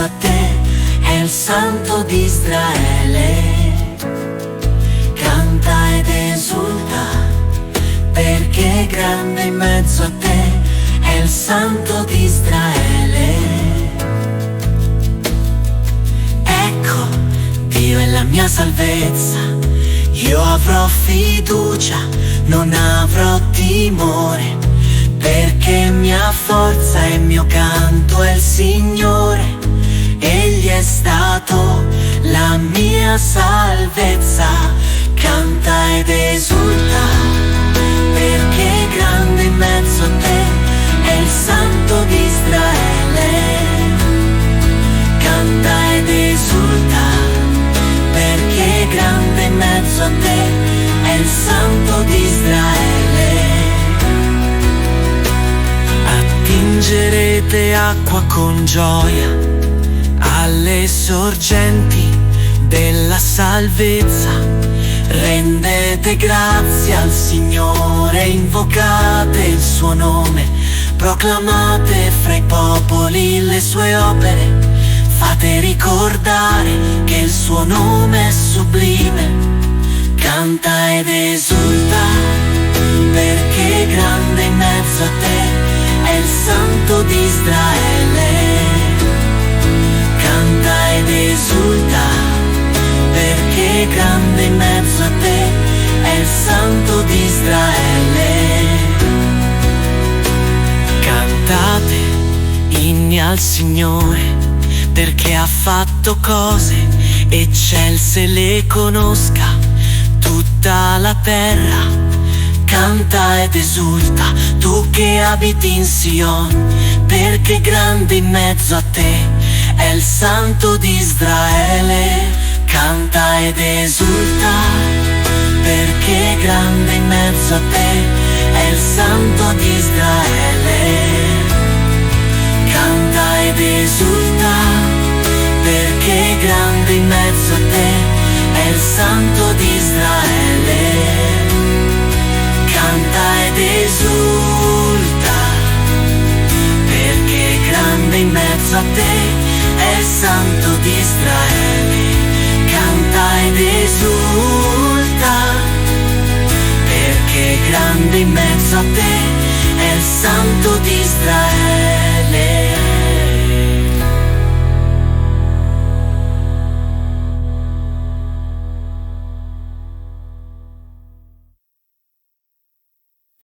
mezzo a te, è il Santo di Israele. Canta ed esulta, perché è grande in mezzo a te, è il Santo di Israele. Ecco, Dio è la mia salvezza, io avrò fiducia, non avrò timore, perché mia forza e mio canto è il Signore. Egli è stato la mia salvezza. Canta ed esulta, perché è grande in mezzo a te, è il Santo di Israele. Canta ed esulta, perché è grande in mezzo a te, è il Santo di Israele. Attingerete acqua con gioia alle sorgenti della salvezza. Rendete grazie al Signore, invocate il suo nome, proclamate fra i popoli le sue opere, fate ricordare che il suo nome è sublime. Canta ed esulta, perché è grande in mezzo a te, è il Santo di Israele. Canta ed esulta, perché è grande in mezzo a te, è il Santo di Israele. Cantate inni al Signore, perché ha fatto cose eccelse, le conosca tutta la terra. Canta ed esulta, tu che abiti in Sion, perché grande in mezzo a te è il Santo di Israele. Canta ed esulta, perché grande in mezzo a te è il Santo di Israele. Canta ed esulta, perché grande in mezzo a te è il Santo di Israele. Canta ed esulta, perché grande in mezzo a te è il Santo di Israele. Canta ed esulta, perché grande in mezzo a te è il Santo di Israele.